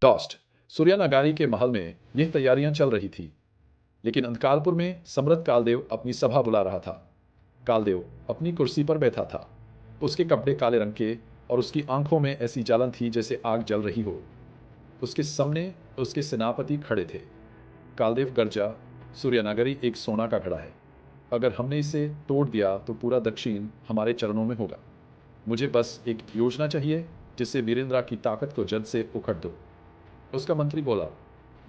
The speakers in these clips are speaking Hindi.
दोस्त, सूर्यानगारी के महल में यह तैयारियां चल रही थी, लेकिन अंधकारपुर में सम्राट कालदेव अपनी सभा बुला रहा था। कालदेव अपनी कुर्सी पर बैठा था। उसके कपड़े काले रंग के और उसकी आंखों में ऐसी जलन थी जैसे आग जल रही हो। उसके सामने उसके सेनापति खड़े थे। कालदेव गर्जा, सूर्यानगरी एक सोना का घड़ा है। अगर हमने इसे तोड़ दिया तो पूरा दक्षिण हमारे चरणों में होगा। मुझे बस एक योजना चाहिए जिससे वीरेंद्र की ताकत को जड़ से उखड़ दो। उसका मंत्री बोला,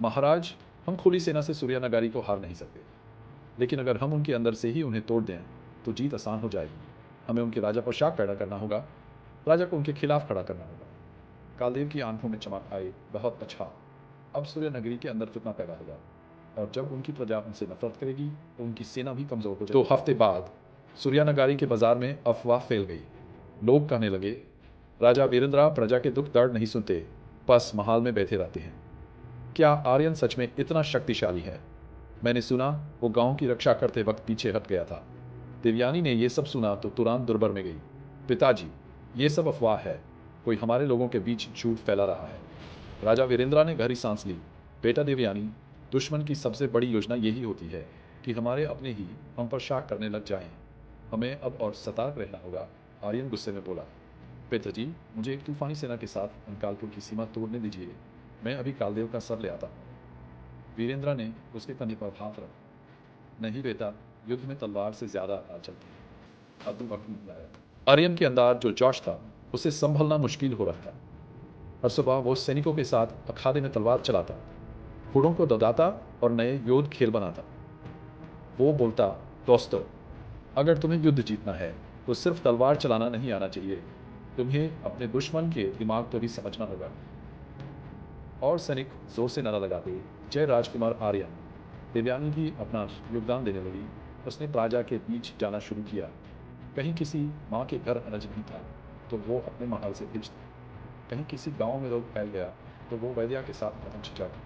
महाराज, हम खुली सेना से सूर्यानगारी को हार नहीं सकते, लेकिन अगर हम उनके अंदर से ही उन्हें तोड़ दें तो जीत आसान हो जाएगी। हमें उनके राजा पर शक पैदा करना होगा, राजा को उनके खिलाफ खड़ा करना होगा। कालदेव की आंखों में चमक आई। बहुत अच्छा, अब सूर्यानगरी के अंदर फितना पैदा होगा, और जब उनकी प्रजा उनसे नफरत करेगी तो उनकी सेना भी कमजोर हो जाएगी। 2 हफ्ते बाद सूर्यानगारी के बाजार में अफवाह फैल गई। लोग कहने लगे, राजा वीरेंद्र प्रजा के दुख दर्द नहीं सुनते, बस महल में बैठे रहते हैं। क्या आर्यन सच में इतना शक्तिशाली है? मैंने सुना वो गांव की रक्षा करते वक्त पीछे हट गया था। देवयानी ने यह सब सुना तो तुरंत दुर्बर में गई। पिताजी, ये सब अफवाह है, कोई हमारे लोगों के बीच झूठ फैला रहा है। राजा वीरेंद्र ने गहरी सांस ली। बेटा देवयानी, दुश्मन की सबसे बड़ी योजना यही होती है कि हमारे अपने ही हम पर शक करने लग जाएं। हमें अब और सतर्क रहना होगा। आर्यन गुस्से में बोला, पिताजी, मुझे एक तूफानी सेना के साथ अंकालपुर की सीमा तोड़ने दीजिए। मैं अभी कालदेव का सर ले आता हूँ। वीरेंद्र ने उसके कंधे पर हाथ रखा। नहीं बेटा, युद्ध में तलवार से ज्यादा आग चलती है। अब वक्त निकला है। आर्यन के अंदर जो जोश था उसे संभलना मुश्किल हो रहा था। हर सुबह वो सैनिकों के साथ अखाड़े में तलवार चलाता, घोड़ों को दौड़ाता और नए योद्ध खेल बनाता। वो बोलता, दोस्तों, अगर तुम्हें युद्ध जीतना है तो सिर्फ तलवार चलाना नहीं आना चाहिए, तुम्हें अपने दुश्मन के दिमाग को भी समझना होगा। और सैनिक जोर से नारा लगाते, जय राजकुमार आर्यन। देवयानी भी अपना योगदान देने लगी। उसने प्रजा के बीच जाना शुरू किया। कहीं किसी माँ के घर अनाज नहीं था तो वो अपने महल से भेजती। कहीं किसी गांव में रोग फैल गया तो वो वैद्या के साथ पहुंच जाती।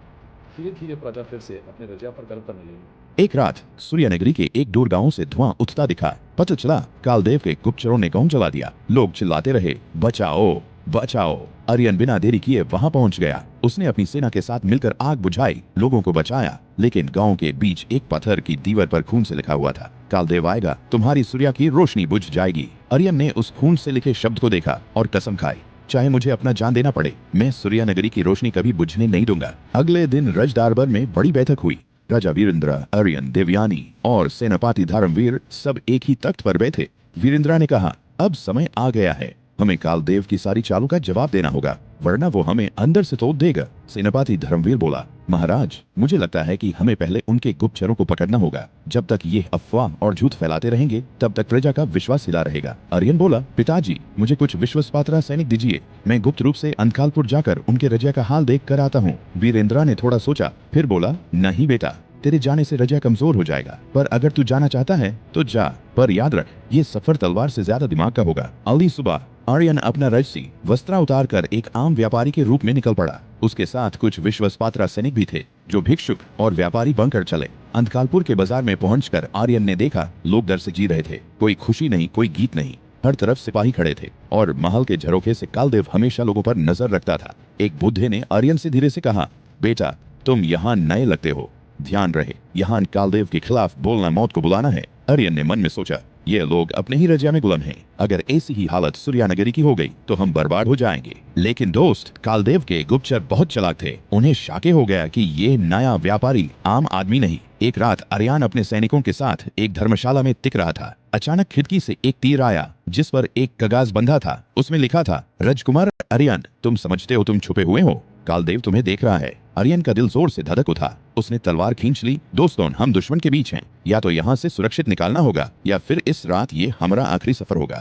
धीरे धीरे प्रजा फिर से अपने रजा पर गर्व करने लगी। एक रात सूर्यानगरी के एक दूर गांव से धुआं उठता दिखा। पता चला कालदेव के गुप्तचरों ने गांव जला दिया। लोग चिल्लाते रहे, बचाओ बचाओ। आर्यन बिना देरी किए वहां पहुंच गया। उसने अपनी सेना के साथ मिलकर आग बुझाई, लोगों को बचाया, लेकिन गांव के बीच एक पत्थर की दीवार पर खून से लिखा हुआ था, कालदेव आएगा, तुम्हारी सूर्या की रोशनी बुझ जाएगी। आर्यन ने उस खून से लिखे शब्द को देखा और कसम खाई, चाहे मुझे अपना जान देना पड़े, मैं सूर्यानगरी की रोशनी कभी बुझने नहीं दूंगा। अगले दिन रजदरबार में बड़ी बैठक हुई। राजा वीरेंद्र, आर्यन, देवयानी और सेनापति धर्मवीर सब एक ही तख्त पर बैठे। वीरेंद्र ने कहा, अब समय आ गया है, हमें कालदेव की सारी चालों का जवाब देना होगा, वरना वो हमें अंदर से तोड़ देगा। सेनापति धर्मवीर बोला, महाराज, मुझे लगता है कि हमें पहले उनके गुप्तचरों को पकड़ना होगा। जब तक ये अफवाह और झूठ फैलाते रहेंगे तब तक प्रजा का विश्वास हिला रहेगा। आर्यन बोला, पिताजी, मुझे कुछ विश्वासपात्र सैनिक दीजिए, मैं गुप्त रूप से अंकालपुर जाकर उनके रजा का हाल देख कर आता हूँ। वीरेंद्र ने थोड़ा सोचा, फिर बोला, नहीं बेटा, तेरे जाने से रजा कमजोर हो जाएगा, पर अगर तू जाना चाहता है तो जा, पर याद रख, ये सफर तलवार से ज्यादा दिमाग का होगा। अगली सुबह आर्यन अपना रजसी वस्त्र उतार कर एक आम व्यापारी के रूप में निकल पड़ा। उसके साथ कुछ विश्वासपात्र सैनिक भी थे जो भिक्षुक और व्यापारी बनकर चले। अंकालपुर के बाजार में पहुंचकर आर्यन ने देखा, लोग डर से जी रहे थे, कोई खुशी नहीं, कोई गीत नहीं, हर तरफ सिपाही खड़े थे और महल के झरोखे से कालदेव हमेशा लोगों पर नजर रखता था। एक बुढ़े ने आर्यन से धीरे से कहा, बेटा, तुम यहाँ नए लगते हो, ध्यान रहे, यहाँ कालदेव के खिलाफ बोलना मौत को बुलाना है। आर्यन ने मन में सोचा, ये लोग अपने ही रजा में गुलाम हैं, अगर ऐसी ही हालत सूर्यानगरी की हो गई तो हम बर्बाद हो जाएंगे। लेकिन दोस्त, कालदेव के गुप्तचर बहुत चालाक थे। उन्हें शाके हो गया कि ये नया व्यापारी आम आदमी नहीं। एक रात आर्यन अपने सैनिकों के साथ एक धर्मशाला में टिक रहा था। अचानक खिड़की से एक तीर आया जिस पर एक कागज बंधा था। उसमें लिखा था, राजकुमार आर्यन, तुम समझते हो तुम छुपे हुए हो, कालदेव तुम्हें देख रहा है। आर्यन का दिल जोर से धड़क उठा। उसने तलवार खींच ली। दोस्तों, हम दुश्मन के बीच हैं, या तो यहाँ से सुरक्षित निकालना होगा या फिर इस रात ये हमारा आखिरी सफर होगा।